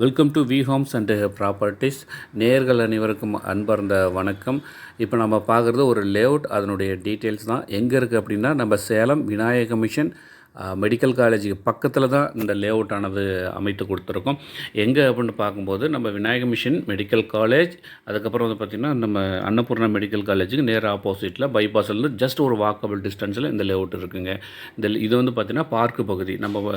Welcome to V homes and properties. நேயர்கள் அனைவருக்கும் அன்பார்ந்த வணக்கம். இப்போ நம்ம பார்க்குறது ஒரு லேஅவுட், அதனுடைய டீட்டெயில்ஸ் தான். எங்கே இருக்குது அப்படின்னா, நம்ம சேலம் விநாயக மிஷன் மெடிக்கல் காலேஜுக்கு பக்கத்தில் தான் இந்த லேஅவுட் ஆனது அமைத்து கொடுத்துருக்கோம். எங்கே அப்படின்னு பார்க்கும்போது, நம்ம விநாயக மிஷன் மெடிக்கல் காலேஜ், அதுக்கப்புறம் வந்து பார்த்திங்கன்னா நம்ம அன்னபூர்ணா மெடிக்கல் காலேஜுக்கு நேர் ஆப்போசிட்டில் பைபாஸ்லேருந்து ஜஸ்ட் ஒரு வாக்கபிள் டிஸ்டன்ஸில் இந்த லேஅவுட் இருக்குங்க. இது வந்து பார்த்திங்கன்னா பார்க்கு பகுதி, நம்ம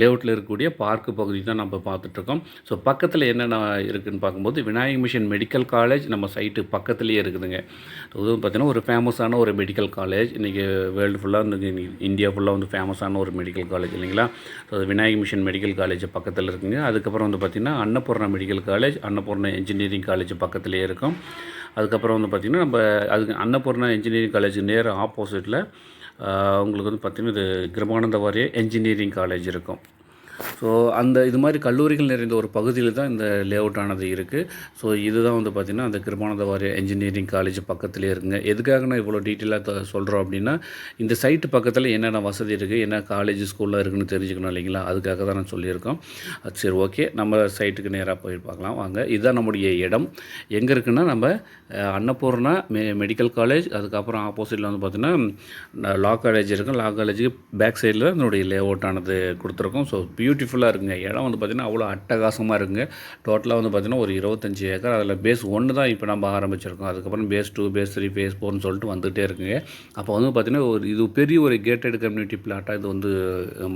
லேஅவுட்டில் இருக்கக்கூடிய பார்க்கு பகுதி தான் நம்ம பார்த்துட்ருக்கோம். ஸோ பக்கத்தில் என்னென்ன இருக்குதுன்னு பார்க்கும்போது, விநாயக மிஷன் மெடிக்கல் காலேஜ் நம்ம சைட்டு பக்கத்துலேயே இருக்குதுங்க. இதுவும் பார்த்திங்கன்னா ஒரு ஃபேமஸான ஒரு மெடிக்கல் காலேஜ். இன்றைக்கி வேர்ல்டு ஃபுல்லாக இந்தியா ஃபுல்லாக வந்து ஃபேமஸான ஒரு மெடிக்கல் காலேஜ் இல்லைங்களா. So Vinayaka mission medical college பக்கத்தில் இருக்குங்க. அதுக்கப்புறம் வந்து பார்த்திங்கன்னா Annapurna medical college, Annapurna engineering college பக்கத்துலேயே இருக்கும். அதுக்கப்புறம் வந்து பார்த்திங்கன்னா நம்ம அதுக்கு அன்னபூர்ணா இன்ஜினியரிங் காலேஜ் நேர் ஆப்போசிட்டில் உங்களுக்கு வந்து பார்த்திங்கன்னா இது கிருபானந்த வாரிய இன்ஜினியரிங் காலேஜ் இருக்கும். ஸோ இது மாதிரி கல்லூரிகள் நிறைந்த ஒரு பகுதியில் தான் இந்த லேஅவுட் ஆனது இருக்குது. ஸோ இதுதான் வந்து பார்த்திங்கன்னா அந்த கிருபானந்த வாரிய இன்ஜினியரிங் காலேஜ் பக்கத்துலேயே இருக்குங்க. எதுக்காக நான் இவ்வளோ டீட்டெயிலாக சொல்கிறோம் அப்படின்னா, இந்த சைட்டு பக்கத்தில் என்னென்ன வசதி இருக்குது, என்ன காலேஜ் ஸ்கூலில் இருக்குதுன்னு தெரிஞ்சுக்கணும் இல்லைங்களா. அதுக்காக தான் நான் சொல்லியிருக்கோம். சரி, ஓகே, நம்ம சைட்டுக்கு நேராக போய் பார்க்கலாம் வாங்க. இதுதான் நம்முடைய இடம். எங்கே இருக்குன்னா, நம்ம அன்னபூர்ணா மெடிக்கல் காலேஜ், அதுக்கப்புறம் ஆப்போசிட்டில் வந்து பார்த்திங்கன்னா லா காலேஜ் இருக்கும். லா காலேஜுக்கு பேக் சைடில் அதனுடைய லேஅவுட் ஆனது கொடுத்துருக்கோம். ஸோ பியூட்டிஃபுல்லாக இருக்குங்க. இடம் வந்து பார்த்திங்கன்னா அவ்வளோ அட்டகாசமாக இருக்குங்க. டோட்டலாக வந்து பார்த்திங்கன்னா ஒரு 25 ஏக்கர். அதில் பேஸ் 1 தான் இப்போ நம்ம ஆரம்பிச்சிருக்கோம். அதுக்கப்புறம் பேஸ் 2, பேஸ் 3, பேஸ் 4ன்னு சொல்லிட்டு வந்துகிட்டே இருக்குங்க. அப்போ வந்து பார்த்திங்கன்னா இது பெரிய ஒரு கேட்டட் கம்யூனிட்டி பிளாட்டாக இது வந்து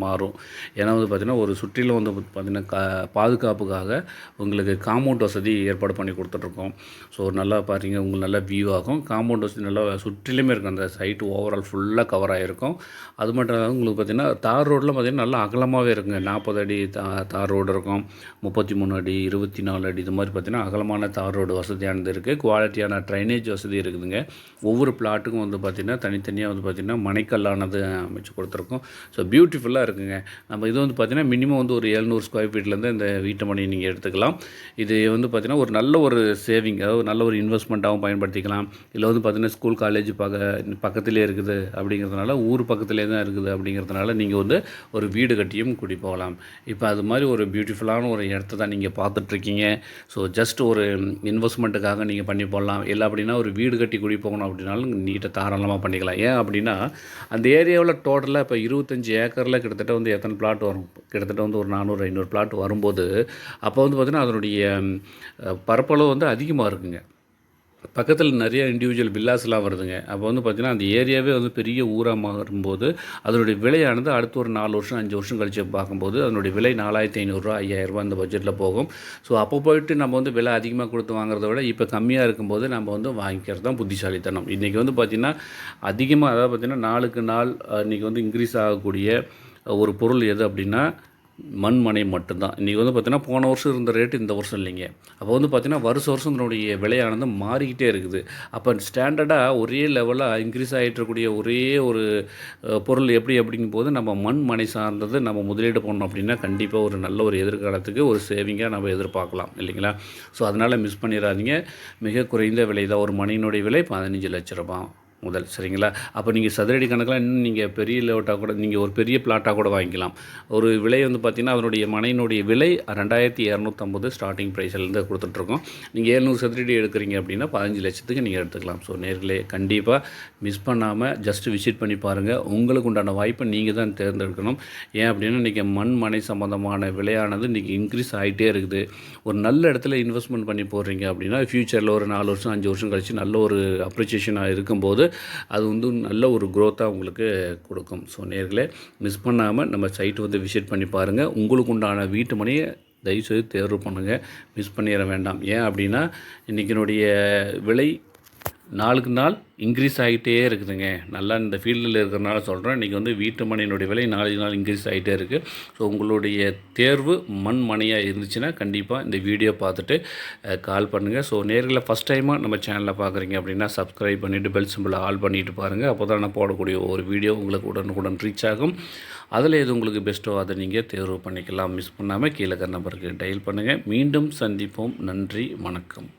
மாறும். ஏன்னா வந்து பார்த்திங்கன்னா ஒரு சுற்றிலும் வந்து பார்த்திங்கன்னா பாதுகாப்புக்காக உங்களுக்கு காம்பவுண்ட் வசதி ஏற்பாடு பண்ணி கொடுத்துட்ருக்கோம். ஸோ நல்லா பாருங்க, உங்களுக்கு நல்லா வியூ ஆகும். காம்பவுண்ட் வசதி நல்லா சுற்றிலுமே இருக்கும். அந்த சைட்டு ஓவரால் ஃபுல்லாக கவர் ஆகிருக்கும். அது மட்டும் இல்லாமல் உங்களுக்கு பார்த்திங்கன்னா தார் ரோடெலாம் பார்த்திங்கன்னா நல்லா அகலமாகவே இருக்குங்க. 40 அடி தார் ரோடு இருக்கும், 33 அடி, 24 அடி, இது மாதிரி பார்த்திங்கன்னா அகலமான தார் ரோடு வசதியானது இருக்குது. குவாலிட்டியான ட்ரைனேஜ் வசதி இருக்குதுங்க. ஒவ்வொரு பிளாட்டுக்கும் வந்து பார்த்திங்கன்னா தனித்தனியாக வந்து பார்த்திங்கன்னா மனைக்கல்லானது அமைச்சு கொடுத்துருக்கோம். ஸோ பியூட்டிஃபுல்லாக இருக்குங்க. நம்ம இது வந்து பார்த்திங்கன்னா மினிமம் வந்து ஒரு 700 ஸ்கொயர் ஃபீட்லேருந்து இந்த வீட்டு மனை நீங்கள் எடுத்துக்கலாம். இது வந்து பார்த்திங்கன்னா ஒரு நல்ல ஒரு சேவிங், அதாவது நல்ல ஒரு இன்வெஸ்ட்மெண்ட்டாகவும் பயன்படுத்திக்கலாம். இல்லை வந்து பார்த்திங்கன்னா ஸ்கூல் காலேஜ் பக்கத்திலே இருக்குது அப்படிங்கிறதுனால, ஊர் பக்கத்திலே தான் இருக்குது அப்படிங்கிறதுனால நீங்கள் வந்து ஒரு வீடு கட்டியும் குடி போகலாம். இப்போ அது மாதிரி ஒரு பியூட்டிஃபுல்லான ஒரு இடத்த தான் நீங்கள் பார்த்துட்ருக்கீங்க. ஸோ ஜஸ்ட் ஒரு இன்வெஸ்ட்மெண்ட்டுக்காக நீங்கள் பண்ணி போடலாம். இல்லை அப்படின்னா ஒரு வீடு கட்டி குடி போகணும் அப்படின்னாலும் நீட்டாக தாராளமாக பண்ணிக்கலாம். ஏன் அப்படின்னா, அந்த ஏரியாவில் டோட்டலாக இப்போ 25 ஏக்கரில் கிட்டத்தட்ட வந்து எத்தனை பிளாட் வரும், கிட்டத்தட்ட வந்து ஒரு 400-500 பிளாட் வரும்போது, அப்போ வந்து பார்த்திங்கன்னா அதனுடைய பரப்பளவு வந்து அதிகமாக இருக்குங்க. பக்கத்தில் நிறைய இண்டிவிஜுவல் வில்லாஸ்லாம் வருதுங்க. அப்போ வந்து பார்த்திங்கன்னா அந்த ஏரியாவே வந்து பெரிய ஊராக மாறும்போது அதனுடைய விலையானது அடுத்து ஒரு 4 வருஷம் 5 வருஷம் கழித்து பார்க்கும்போது அதனுடைய விலை 4500 5000 அந்த பட்ஜெட்டில் போகும். ஸோ அப்போ போயிட்டு நம்ம வந்து விலை அதிகமாக கொடுத்து வாங்குறத விட இப்போ கம்மியாக இருக்கும்போது நம்ம வந்து வாங்கிக்கிறது தான் புத்திசாலித்தனம். இன்றைக்கி வந்து பார்த்திங்கன்னா அதிகமாக, அதாவது பார்த்திங்கன்னா நாளுக்கு நாள் இன்றைக்கி வந்து இன்க்ரீஸ் ஆகக்கூடிய ஒரு பொருள் எது அப்படின்னா மண்மனை மட்டும்தான். இன்றைக்கி வந்து பார்த்திங்கன்னா போன வருஷம் இருந்த ரேட்டு இந்த வருஷம் இல்லைங்க. அப்போ வந்து பார்த்திங்கன்னா வருஷம் இதனுடைய விலையானது மாறிக்கிட்டே இருக்குது. அப்போ ஸ்டாண்டர்டாக ஒரே லெவலாக இன்க்ரீஸ் ஆகிட்டு இருக்கக்கூடிய ஒரே ஒரு பொருள் அப்படிங்கும் போது நம்ம மண்மனை சார்ந்தது நம்ம முதலீடு பண்ணோம் அப்படின்னா கண்டிப்பாக ஒரு நல்ல ஒரு எதிர்காலத்துக்கு ஒரு சேவிங்காக நம்ம எதிர்பார்க்கலாம் இல்லைங்களா. ஸோ அதனால் மிஸ் பண்ணிடாதீங்க. மிக குறைந்த விலை தான். ஒரு மனையினுடைய விலை 15 லட்ச ரூபாய் முதல், சரிங்களா. அப்போ நீங்கள் சதுரடி கணக்கில் இன்னும் நீங்கள் பெரிய லேஅவுட்டாக கூட, நீங்கள் ஒரு பெரிய பிளாட்டாக கூட வாங்கிக்கலாம். ஒரு விலை வந்து பார்த்திங்கன்னா அதனுடைய மனையினுடைய விலை 2250 ஸ்டார்டிங் ப்ரைஸ்லேருந்து கொடுத்துட்ருக்கோம். நீங்கள் 700 சதுரடி எடுக்கிறீங்க அப்படின்னா 15 லட்சத்துக்கு நீங்கள் எடுத்துக்கலாம். ஸோ நேர்களே, கண்டிப்பாக மிஸ் பண்ணாமல் ஜஸ்ட் விசிட் பண்ணி பாருங்கள். உங்களுக்கு உண்டான வாய்ப்பை நீங்கள் தான் தேர்ந்தெடுக்கணும். ஏன் அப்படின்னா இன்றைக்கி மனை சம்மந்தமான விலையானது இன்றைக்கி இன்க்ரீஸ் ஆகிட்டே இருக்குது. ஒரு நல்ல இடத்துல இன்வெஸ்ட்மெண்ட் பண்ணி போடுறீங்க அப்படின்னா ஃப்யூச்சரில் ஒரு 4 வருஷம் 5 வருஷம் கழித்து நல்ல ஒரு அப்ரிசியேஷனாக இருக்கும்போது அது வந்து நல்ல ஒரு க்ரோத்தாக உங்களுக்கு கொடுக்கும். ஸோ நேர்களே, மிஸ் பண்ணாமல் நம்ம சைட்டு வந்து விசிட் பண்ணி பாருங்கள். உங்களுக்கு உண்டான வீட்டு மனையை தயவுசெய்து தேர்வு பண்ணுங்கள். மிஸ் பண்ணிட வேண்டாம். ஏன் அப்படின்னா இன்றைக்கினுடைய விலை நாளுக்கு நாள் இன்க்ரீஸ் ஆகிட்டே இருக்குதுங்க. நல்லா இந்த ஃபீல்டில் இருக்கிறனால சொல்கிறேன். இன்றைக்கி வந்து வீட்டு மனையினுடைய விலை நாளுக்கு நாள் இன்க்ரீஸ் ஆகிட்டே இருக்குது. ஸோ உங்களுடைய தேர்வு மனையாக இருந்துச்சுன்னா கண்டிப்பாக இந்த வீடியோ பார்த்துட்டு கால் பண்ணுங்கள். ஸோ நேரில் ஃபஸ்ட் டைமாக நம்ம சேனலில் பார்க்குறீங்க அப்படின்னா சப்ஸ்கிரைப் பண்ணிவிட்டு பெல் சிம்பிளை ஆல் பண்ணிவிட்டு பாருங்கள். அப்போ தான் நான் போடக்கூடிய ஒரு வீடியோ உங்களுக்கு உடனுக்குடன் ரீச் ஆகும். அதில் எது உங்களுக்கு பெஸ்ட்டோ அதை நீங்கள் தேர்வு பண்ணிக்கலாம். மிஸ் பண்ணாமல் கீழே நம்பருக்கு டயல் பண்ணுங்கள். மீண்டும் சந்திப்போம். நன்றி, வணக்கம்.